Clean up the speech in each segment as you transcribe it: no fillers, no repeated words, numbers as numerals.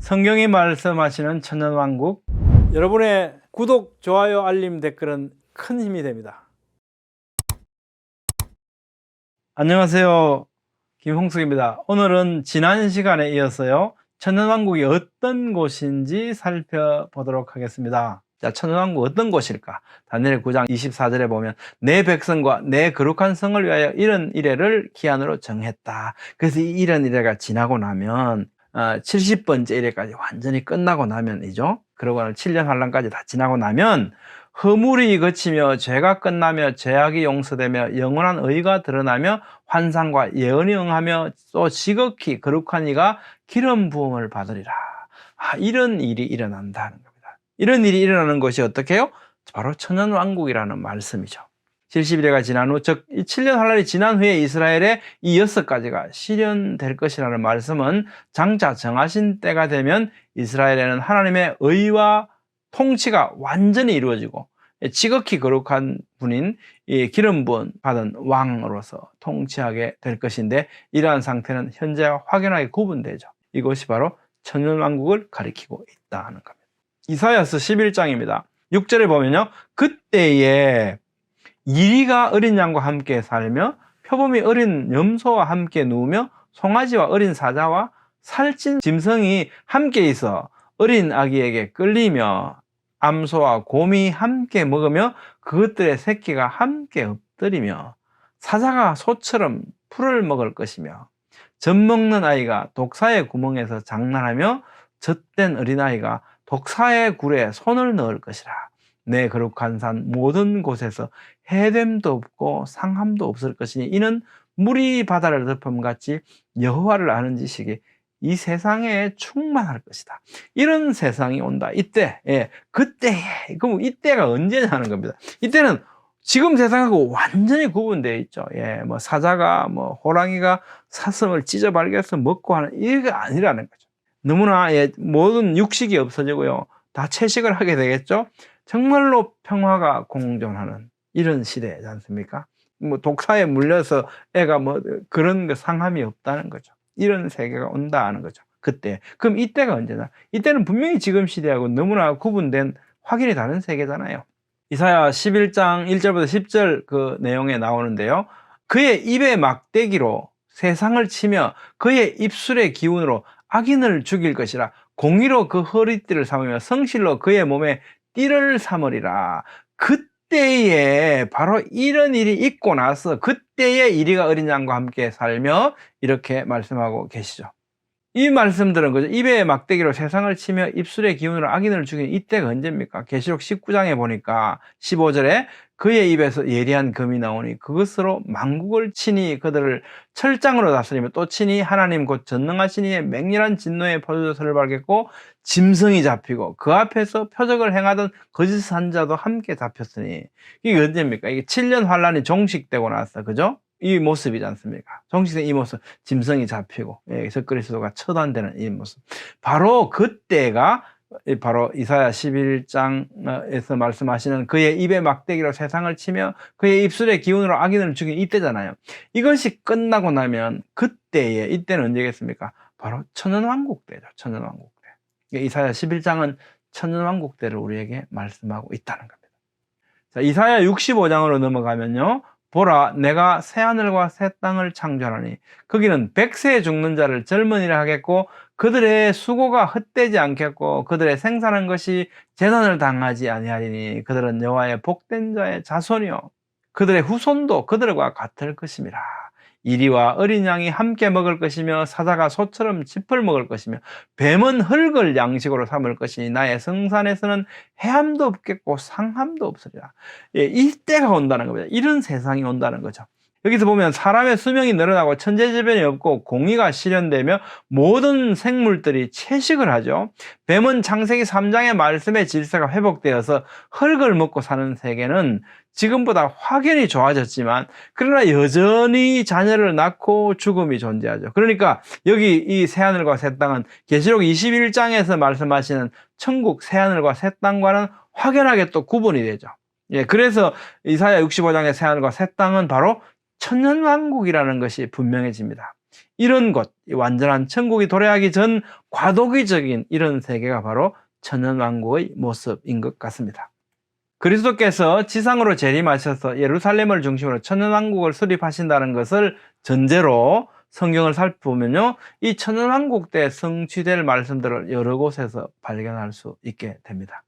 성경이 말씀하시는 천년왕국, 여러분의 구독, 좋아요, 알림, 댓글은 큰 힘이 됩니다. 안녕하세요, 김홍숙입니다. 오늘은 지난 시간에 이어서요, 천년왕국이 어떤 곳인지 살펴보도록 하겠습니다. 자, 천년왕국 어떤 곳일까? 다니엘 9장 24절에 보면 내 백성과 내 거룩한 성을 위하여 이런 이래를 기한으로 정했다. 그래서 이 이런 이래가 지나고 나면 70번째 이래까지 완전히 끝나고 나면이죠. 그러고는 7년 환란까지 다 지나고 나면 허물이 그치며 죄가 끝나며 죄악이 용서되며 영원한 의가 드러나며 환상과 예언이 응하며 또 지극히 거룩한 이가 기름 부음을 받으리라. 이런 일이 일어난다는 겁니다. 이런 일이 일어나는 것이 어떻게 해요? 바로 천년왕국이라는 말씀이죠. 70일회가 지난 후, 즉 7년 환란이 지난 후에 이스라엘의 이 6가지가 실현될 것이라는 말씀은 장차 정하신 때가 되면 이스라엘에는 하나님의 의와 통치가 완전히 이루어지고 지극히 거룩한 분인 이 기름 부음 받은 왕으로서 통치하게 될 것인데, 이러한 상태는 현재와 확연하게 구분되죠. 이것이 바로 천년왕국을 가리키고 있다는 겁니다. 이사야서 11장입니다. 6절에 보면요, 그때에 이리가 어린 양과 함께 살며 표범이 어린 염소와 함께 누우며 송아지와 어린 사자와 살찐 짐승이 함께 있어 어린 아기에게 끌리며 암소와 곰이 함께 먹으며 그것들의 새끼가 함께 엎드리며 사자가 소처럼 풀을 먹을 것이며 젖 먹는 아이가 독사의 구멍에서 장난하며 젖된 어린아이가 독사의 굴에 손을 넣을 것이라. 내 거룩한 산 모든 곳에서 해됨도 없고 상함도 없을 것이니 이는 물이 바다를 덮음같이 여호와를 아는 지식이 이 세상에 충만할 것이다. 이런 세상이 온다. 이때, 그때에, 그럼 이때가 언제냐는 겁니다. 이때는 지금 세상하고 완전히 구분되어 있죠. 뭐 사자가, 뭐 호랑이가 사슴을 찢어 발견해서 먹고 하는 이게 아니라는 거죠. 너무나 모든 육식이 없어지고요, 다 채식을 하게 되겠죠. 정말로 평화가 공존하는 이런 시대지 않습니까? 뭐 독사에 물려서 애가 뭐 그런 상함이 없다는 거죠. 이런 세계가 온다는 거죠. 그때. 그럼 이때가 언제나? 이때는 분명히 지금 시대하고 너무나 구분된 확연히 다른 세계잖아요. 이사야 11장 1절부터 10절 그 내용에 나오는데요, 그의 입의 막대기로 세상을 치며 그의 입술의 기운으로 악인을 죽일 것이라. 공의로 그 허리띠를 삼으며 성실로 그의 몸에 띠를 삼으리라. 그때에 바로 이런 일이 있고 나서 그때에 이리가 어린 양과 함께 살며 이렇게 말씀하고 계시죠. 이 말씀들은 그죠? 입의 막대기로 세상을 치며 입술의 기운으로 악인을 죽이는 이때가 언제입니까? 계시록 19장에 보니까 15절에 그의 입에서 예리한 금이 나오니 그것으로 만국을 치니 그들을 철장으로 다스리며 또 치니 하나님 곧 전능하신 이의 맹렬한 진노의 포도주를 발겠고 짐승이 잡히고 그 앞에서 표적을 행하던 거짓 선자도 함께 잡혔으니. 이게 언제입니까? 이게 7년 환란이 종식되고 나서, 그죠? 이 모습이지 않습니까? 종식된 이 모습, 짐승이 잡히고 예수 그리스도가 처단되는 이 모습, 바로 그때가 바로 이사야 11장에서 말씀하시는 그의 입의 막대기로 세상을 치며 그의 입술의 기운으로 악인을 죽인 이때잖아요. 이것이 끝나고 나면 그때에, 이때는 언제겠습니까? 바로 천년왕국 때죠. 천년왕국 때. 이사야 11장은 천년왕국 때를 우리에게 말씀하고 있다는 겁니다. 자, 이사야 65장으로 넘어가면요, 보라, 내가 새하늘과 새 땅을 창조하니 거기는 100세 죽는 자를 젊은이라 하겠고 그들의 수고가 헛되지 않겠고 그들의 생산한 것이 재난을 당하지 아니하리니 그들은 여호와의 복된 자의 자손이요 그들의 후손도 그들과 같을 것임이라. 이리와 어린 양이 함께 먹을 것이며 사자가 소처럼 짚을 먹을 것이며 뱀은 흙을 양식으로 삼을 것이니 나의 성산에서는 해함도 없겠고 상함도 없으리라. 이때가 온다는 겁니다. 이런 세상이 온다는 거죠. 여기서 보면 사람의 수명이 늘어나고 천재지변이 없고 공의가 실현되며 모든 생물들이 채식을 하죠. 뱀은 창세기 3장의 말씀의 질서가 회복되어서 흙을 먹고 사는 세계는 지금보다 확연히 좋아졌지만 그러나 여전히 자녀를 낳고 죽음이 존재하죠. 그러니까 여기 이 새하늘과 새 땅은 계시록 21장에서 말씀하시는 천국 새하늘과 새 땅과는 확연하게 또 구분이 되죠. 그래서 이사야 65장의 새하늘과 새 땅은 바로 천년왕국이라는 것이 분명해집니다. 이런 곳, 완전한 천국이 도래하기 전 과도기적인 이런 세계가 바로 천년왕국의 모습인 것 같습니다. 그리스도께서 지상으로 재림하셔서 예루살렘을 중심으로 천년왕국을 수립하신다는 것을 전제로 성경을 살펴보면요, 이 천년왕국 때 성취될 말씀들을 여러 곳에서 발견할 수 있게 됩니다.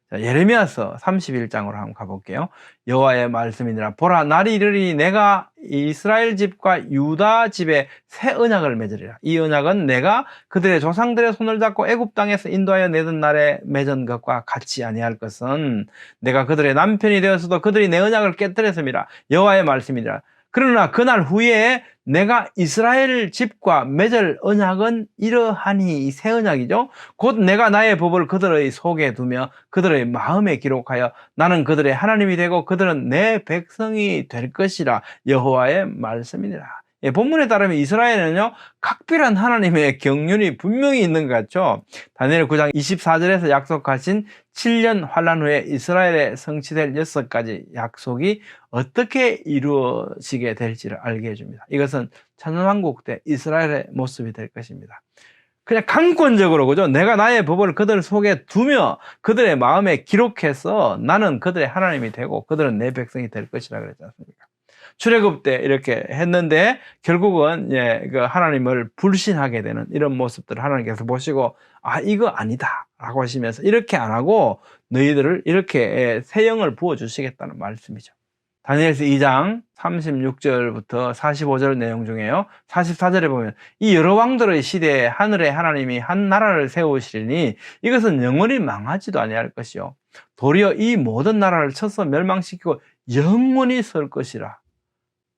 자, 예레미야서 31장으로 한번 가볼게요. 여호와의 말씀이니라. 보라, 날이 이르리니 내가 이스라엘 집과 유다 집에 새 언약을 맺으리라. 이 언약은 내가 그들의 조상들의 손을 잡고 애굽 땅에서 인도하여 내던 날에 맺은 것과 같이 아니할 것은 내가 그들의 남편이 되었어도 그들이 내 언약을 깨뜨렸음이라. 여호와의 말씀이니라. 그러나 그날 후에 내가 이스라엘 집과 맺을 언약은 이러하니, 이 새 언약이죠. 곧 내가 나의 법을 그들의 속에 두며 그들의 마음에 기록하여 나는 그들의 하나님이 되고 그들은 내 백성이 될 것이라. 여호와의 말씀이니라. 예, 본문에 따르면 이스라엘은요, 각별한 하나님의 경륜이 분명히 있는 것 같죠. 다니엘 9장 24절에서 약속하신 7년 환란 후에 이스라엘에 성취될 6가지 약속이 어떻게 이루어지게 될지를 알게 해줍니다. 이것은 천년왕국 때 이스라엘의 모습이 될 것입니다. 그냥 강권적으로, 그죠? 내가 나의 법을 그들 속에 두며 그들의 마음에 기록해서 나는 그들의 하나님이 되고 그들은 내 백성이 될 것이라 그랬지 않습니까? 출애굽 때 이렇게 했는데 결국은 그 하나님을 불신하게 되는 이런 모습들을 하나님께서 보시고, 아, 이거 아니다 라고 하시면서 이렇게 안 하고 너희들을 이렇게 새 영을 부어주시겠다는 말씀이죠. 다니엘서 2장 36절부터 45절 내용 중에요, 44절에 보면 이 여러 왕들의 시대에 하늘의 하나님이 한 나라를 세우시리니 이것은 영원히 망하지도 아니할 것이요 도리어 이 모든 나라를 쳐서 멸망시키고 영원히 설 것이라.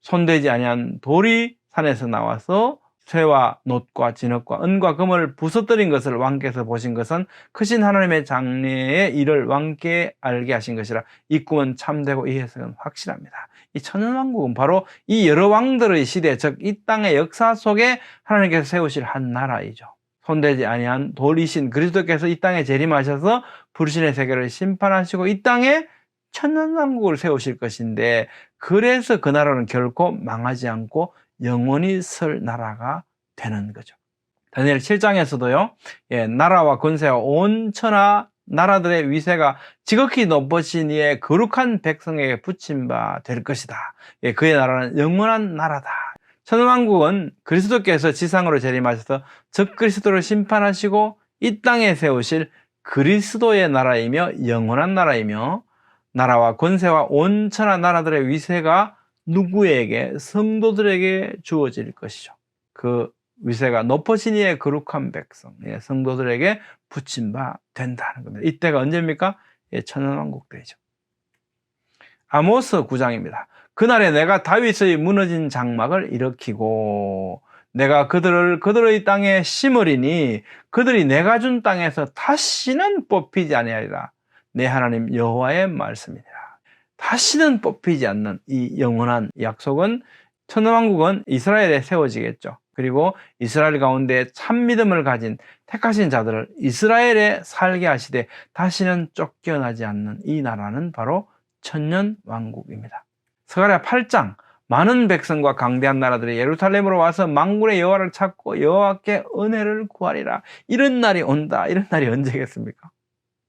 손대지 아니한 돌이 산에서 나와서 쇠와 놋과 진흙과 은과 금을 부서뜨린 것을 왕께서 보신 것은 크신 하나님의 장래의 일을 왕께 알게 하신 것이라. 이 꿈은 참되고 이 해석은 확실합니다. 이 천년왕국은 바로 이 여러 왕들의 시대, 즉 이 땅의 역사 속에 하나님께서 세우실 한 나라이죠. 손대지 아니한 돌이신 그리스도께서 이 땅에 재림하셔서 불신의 세계를 심판하시고 이 땅에 천년왕국을 세우실 것인데, 그래서 그 나라는 결코 망하지 않고 영원히 설 나라가 되는 거죠. 다니엘 7장에서도요, 나라와 권세와 온 천하 나라들의 위세가 지극히 높으신 이의 거룩한 백성에게 붙임 바 될 것이다. 그의 나라는 영원한 나라다. 천년왕국은 그리스도께서 지상으로 재림하셔서 적 그리스도를 심판하시고 이 땅에 세우실 그리스도의 나라이며 영원한 나라이며, 나라와 권세와 온 천하 나라들의 위세가 누구에게? 성도들에게 주어질 것이죠. 그 위세가 높으신 이의 거룩한 백성, 성도들에게 붙임 바 된다는 겁니다. 이때가 언제입니까? 천년왕국 때죠. 아모스 9장입니다. 그날에 내가 다윗의 무너진 장막을 일으키고 내가 그들의 땅에 심으리니 그들이 내가 준 땅에서 다시는 뽑히지 아니하리라. 내 하나님 여호와의 말씀이니라. 다시는 뽑히지 않는 이 영원한 약속은, 천년왕국은 이스라엘에 세워지겠죠. 그리고 이스라엘 가운데 참 믿음을 가진 택하신 자들을 이스라엘에 살게 하시되 다시는 쫓겨나지 않는 이 나라는 바로 천년왕국입니다. 스가랴 8장, 많은 백성과 강대한 나라들이 예루살렘으로 와서 만군의 여호와를 찾고 여호와께 은혜를 구하리라. 이런 날이 온다. 이런 날이 언제겠습니까?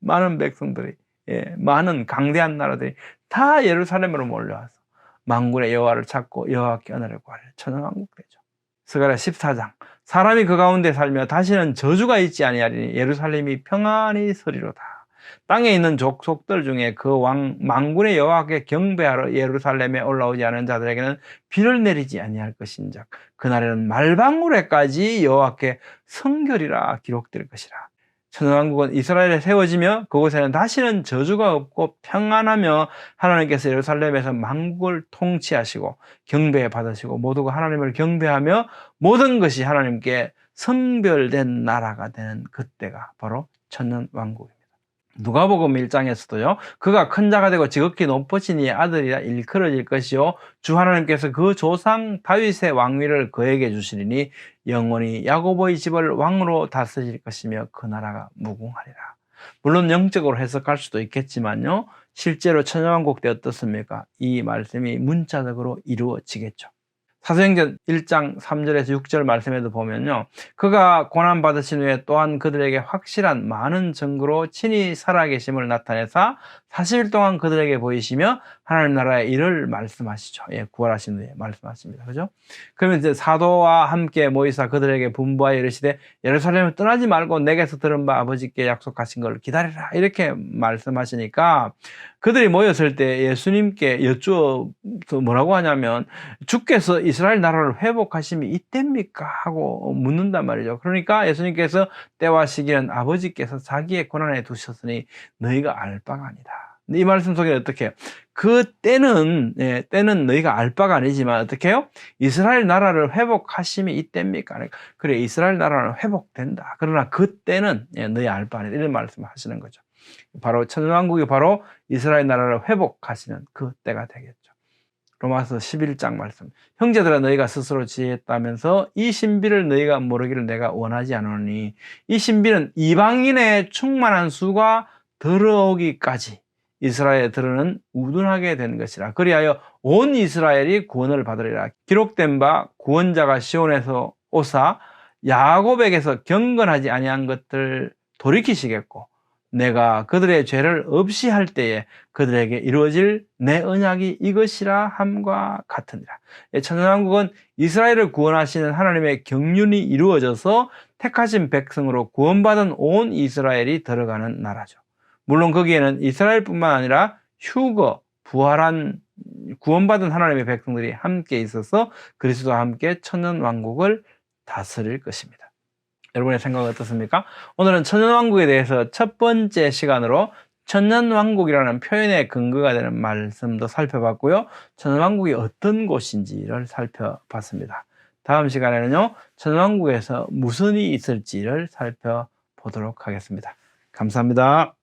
많은 백성들이, 많은 강대한 나라들이 다 예루살렘으로 몰려와서 만군의 여호와를 찾고 여호와께 은혜를 구하리라. 천년왕국 되죠. 스가랴 14장, 사람이 그 가운데 살며 다시는 저주가 있지 아니하리니 예루살렘이 평안히 서리로다. 땅에 있는 족속들 중에 그 왕 만군의 여호와께 경배하러 예루살렘에 올라오지 않은 자들에게는 비를 내리지 아니할 것인즉 그날에는 말방울에까지 여호와께 성결이라 기록될 것이라. 천년왕국은 이스라엘에 세워지며 그곳에는 다시는 저주가 없고 평안하며 하나님께서 예루살렘에서 만국을 통치하시고 경배 받으시고 모두가 하나님을 경배하며 모든 것이 하나님께 성별된 나라가 되는 그때가 바로 천년왕국입니다. 누가복음 1장에서도요, 그가 큰 자가 되고 지극히 높으신 이의 아들이라 일컬어질 것이요 주 하나님께서 그 조상 다윗의 왕위를 그에게 주시리니 영원히 야고보의 집을 왕으로 다스릴 것이며 그 나라가 무궁하리라. 물론 영적으로 해석할 수도 있겠지만요, 실제로 천년왕국 때 어떻습니까? 이 말씀이 문자적으로 이루어지겠죠. 사도행전 1장 3절에서 6절 말씀에도 보면요. 그가 고난받으신 후에 또한 그들에게 확실한 많은 증거로 친히 살아계심을 나타내사 40일 동안 그들에게 보이시며 하나님 나라의 일을 말씀하시죠. 예, 구원하신 후에 말씀하십니다. 그죠? 그러면 이제 사도와 함께 모이사 그들에게 분부하여 이르시되 예루살렘을 떠나지 말고 내게서 들은 바 아버지께 약속하신 걸 기다리라. 이렇게 말씀하시니까 그들이 모였을 때 예수님께 여쭈어 뭐라고 하냐면 주께서 이스라엘 나라를 회복하심이 이때입니까? 하고 묻는단 말이죠. 그러니까 예수님께서 때와 시기는 아버지께서 자기의 권한에 두셨으니 너희가 알 바가 아니다. 이 말씀 속에는 어떻게 해요? 그 때는, 때는 너희가 알 바가 아니지만 어떻게 해요? 이스라엘 나라를 회복하심이 이때입니까? 그래, 이스라엘 나라는 회복된다. 그러나 그 때는 너희 알 바 아니다. 이런 말씀을 하시는 거죠. 바로 천년왕국이 바로 이스라엘 나라를 회복하시는 그 때가 되겠죠. 로마서 11장 말씀. 형제들아 너희가 스스로 지혜했다면서 이 신비를 너희가 모르기를 내가 원하지 않으니 이 신비는 이방인의 충만한 수가 들어오기까지 이스라엘에 들어는 우둔하게 된 것이라. 그리하여 온 이스라엘이 구원을 받으리라. 기록된 바 구원자가 시온에서 오사 야곱에게서 경건하지 아니한 것들 돌이키시겠고 내가 그들의 죄를 없이 할 때에 그들에게 이루어질 내 언약이 이것이라 함과 같으니라. 천년왕국은 이스라엘을 구원하시는 하나님의 경륜이 이루어져서 택하신 백성으로 구원받은 온 이스라엘이 들어가는 나라죠. 물론 거기에는 이스라엘뿐만 아니라 휴거, 부활한 구원받은 하나님의 백성들이 함께 있어서 그리스도와 함께 천년왕국을 다스릴 것입니다. 여러분의 생각은 어떻습니까? 오늘은 천년왕국에 대해서 첫 번째 시간으로 천년왕국이라는 표현의 근거가 되는 말씀도 살펴봤고요. 천년왕국이 어떤 곳인지를 살펴봤습니다. 다음 시간에는요, 천년왕국에서 무슨 일이 있을지를 살펴보도록 하겠습니다. 감사합니다.